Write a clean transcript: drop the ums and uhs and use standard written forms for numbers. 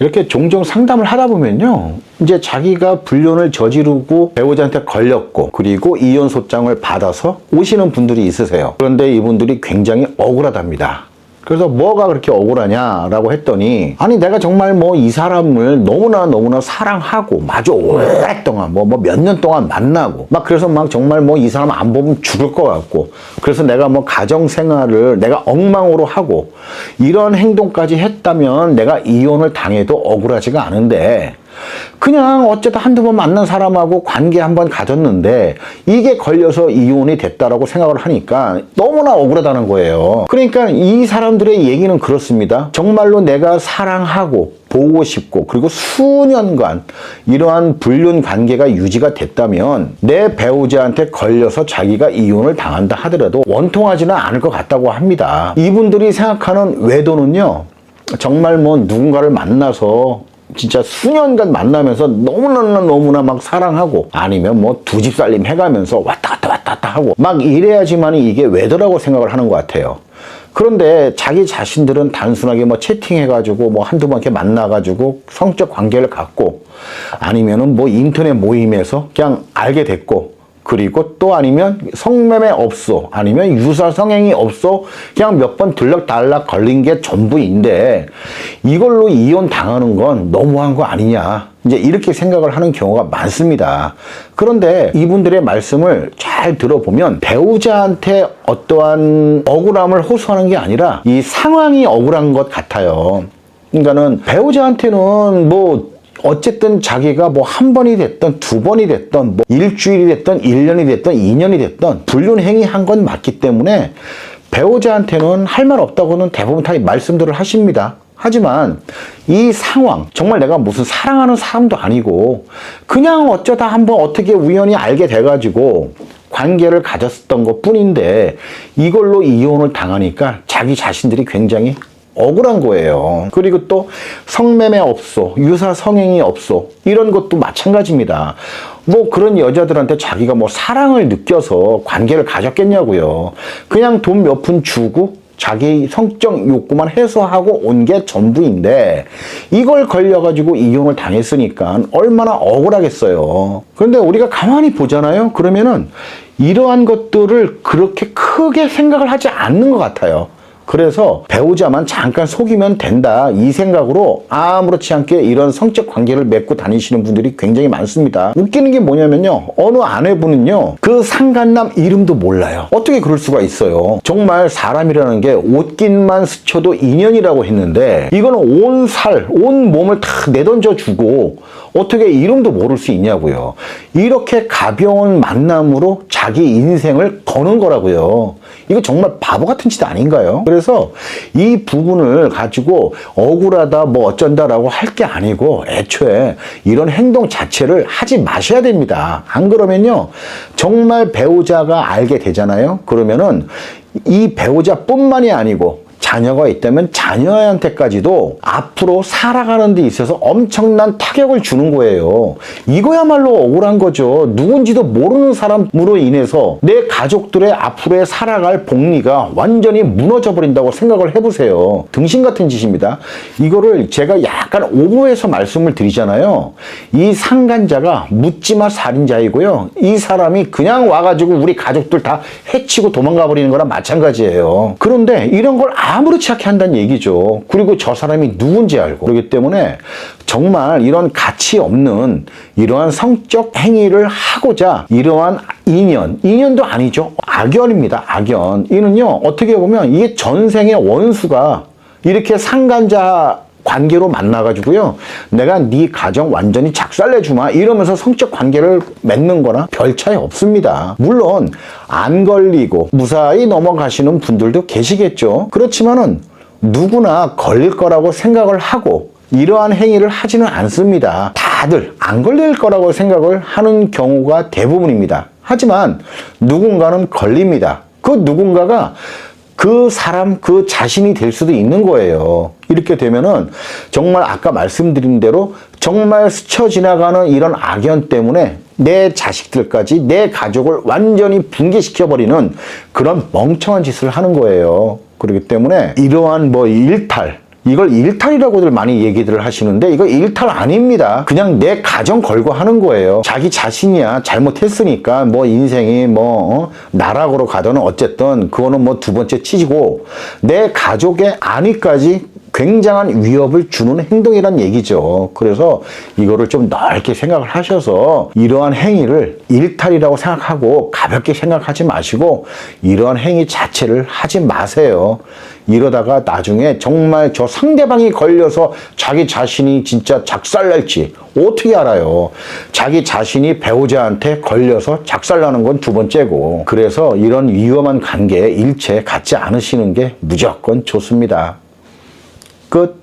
이렇게 종종 상담을 하다 보면요, 이제 자기가 불륜을 저지르고 배우자한테 걸렸고 그리고 이혼 소장을 받아서 오시는 분들이 있으세요. 그런데 이분들이 굉장히 억울하답니다. 그래서 뭐가 그렇게 억울하냐라고 했더니, 아니 내가 정말 뭐 이 사람을 너무나 사랑하고 마주 오랫동안 뭐 몇 년 동안 만나고 막, 그래서 막 정말 뭐 이 사람 안 보면 죽을 것 같고, 그래서 내가 뭐 가정 생활을 내가 엉망으로 하고 이런 행동까지 했다면 내가 이혼을 당해도 억울하지가 않은데, 그냥 어쩌다 한두 번 만난 사람하고 관계 한번 가졌는데 이게 걸려서 이혼이 됐다라고 생각을 하니까 너무나 억울하다는 거예요. 그러니까 이 사람들의 얘기는 그렇습니다. 정말로 내가 사랑하고 보고 싶고 그리고 수년간 이러한 불륜 관계가 유지가 됐다면 내 배우자한테 걸려서 자기가 이혼을 당한다 하더라도 원통하지는 않을 것 같다고 합니다. 이분들이 생각하는 외도는요, 정말 뭐 누군가를 만나서 진짜 수년간 만나면서 너무나 막 사랑하고, 아니면 뭐 두 집 살림 해가면서 왔다 갔다 하고 막 이래야지만 이게 외도라고 생각을 하는 것 같아요. 그런데 자기 자신들은 단순하게 뭐 채팅해가지고 뭐 한두 번 이렇게 만나가지고 성적 관계를 갖고, 아니면은 뭐 인터넷 모임에서 그냥 알게 됐고, 그리고 또 아니면 성매매 없어, 아니면 유사 성행위 없어, 그냥 몇 번 들락달락 걸린 게 전부인데 이걸로 이혼 당하는 건 너무한 거 아니냐, 이제 이렇게 생각을 하는 경우가 많습니다. 그런데 이분들의 말씀을 잘 들어보면 배우자한테 어떠한 억울함을 호소하는 게 아니라 이 상황이 억울한 것 같아요. 그러니까는 배우자한테는 뭐 어쨌든 자기가 뭐 한 번이 됐던 두 번이 됐던 뭐 일주일이 됐던 1년이 됐던 2년이 됐던 불륜 행위한 건 맞기 때문에 배우자한테는 할 말 없다고는 대부분 다 말씀들을 하십니다. 하지만 이 상황, 정말 내가 무슨 사랑하는 사람도 아니고 그냥 어쩌다 한번 어떻게 우연히 알게 돼가지고 관계를 가졌었던 것 뿐인데 이걸로 이혼을 당하니까 자기 자신들이 굉장히 억울한 거예요. 그리고 또 성매매 없어, 유사 성행위 없어, 이런 것도 마찬가지입니다. 뭐 그런 여자들한테 자기가 뭐 사랑을 느껴서 관계를 가졌겠냐고요. 그냥 돈 몇 푼 주고 자기 성적 욕구만 해소하고 온 게 전부인데 이걸 걸려가지고 이혼을 당했으니까 얼마나 억울하겠어요. 그런데 우리가 가만히 보잖아요. 그러면은 이러한 것들을 그렇게 크게 생각을 하지 않는 것 같아요. 그래서 배우자만 잠깐 속이면 된다, 이 생각으로 아무렇지 않게 이런 성적 관계를 맺고 다니시는 분들이 굉장히 많습니다. 웃기는 게 뭐냐면요, 어느 아내분은요 그 상간남 이름도 몰라요. 어떻게 그럴 수가 있어요. 정말 사람이라는 게 옷깃만 스쳐도 인연이라고 했는데 이거는 온 살, 온 몸을 다 내던져 주고 어떻게 이름도 모를 수 있냐고요. 이렇게 가벼운 만남으로 자기 인생을 거는 거라고요. 이거 정말 바보 같은 짓 아닌가요? 그래서 이 부분을 가지고 억울하다 뭐 어쩐다라고 할 게 아니고 애초에 이런 행동 자체를 하지 마셔야 됩니다. 안 그러면요 정말 배우자가 알게 되잖아요. 그러면은 이 배우자뿐만이 아니고 자녀가 있다면 자녀한테까지도 앞으로 살아가는 데 있어서 엄청난 타격을 주는 거예요. 이거야말로 억울한 거죠. 누군지도 모르는 사람으로 인해서 내 가족들의 앞으로의 살아갈 복리가 완전히 무너져 버린다고 생각을 해보세요. 등신 같은 짓입니다. 이거를 제가 약간 오버해서 말씀을 드리잖아요. 이 상간자가 묻지마 살인자이고요. 이 사람이 그냥 와가지고 우리 가족들 다 해치고 도망가 버리는 거랑 마찬가지예요. 그런데 이런 걸 아무렇지 않게 한다는 얘기죠. 그리고 저 사람이 누군지 알고. 그렇기 때문에 정말 이런 가치 없는 이러한 성적 행위를 하고자 이러한 인연도 아니죠. 악연입니다. 악연. 이는요 어떻게 보면 이게 전생의 원수가 이렇게 상간자 관계로 만나가지고요 내가 네 가정 완전히 작살내주마 이러면서 성적 관계를 맺는 거나 별 차이 없습니다. 물론 안 걸리고 무사히 넘어가시는 분들도 계시겠죠. 그렇지만은 누구나 걸릴 거라고 생각을 하고 이러한 행위를 하지는 않습니다. 다들 안 걸릴 거라고 생각을 하는 경우가 대부분입니다. 하지만 누군가는 걸립니다. 그 누군가가 그 사람, 그 자신이 될 수도 있는 거예요. 이렇게 되면은 정말 아까 말씀드린 대로 정말 스쳐 지나가는 이런 악연 때문에 내 자식들까지 내 가족을 완전히 붕괴시켜버리는 그런 멍청한 짓을 하는 거예요. 그렇기 때문에 이러한 뭐 일탈, 이걸 일탈이라고들 많이 얘기들을 하시는데 이거 일탈 아닙니다. 그냥 내 가정 걸고 하는 거예요. 자기 자신이야 잘못했으니까 뭐 인생이 뭐 나락으로 가든 어쨌든 그거는 뭐 두 번째 치지고 내 가족의 안위까지 굉장한 위협을 주는 행동이란 얘기죠. 그래서 이거를 좀 넓게 생각을 하셔서 이러한 행위를 일탈이라고 생각하고 가볍게 생각하지 마시고 이러한 행위 자체를 하지 마세요. 이러다가 나중에 정말 저 상대방이 걸려서 자기 자신이 진짜 작살날지 어떻게 알아요? 자기 자신이 배우자한테 걸려서 작살나는 건 두 번째고 그래서 이런 위험한 관계에 일체 갖지 않으시는 게 무조건 좋습니다. 끝.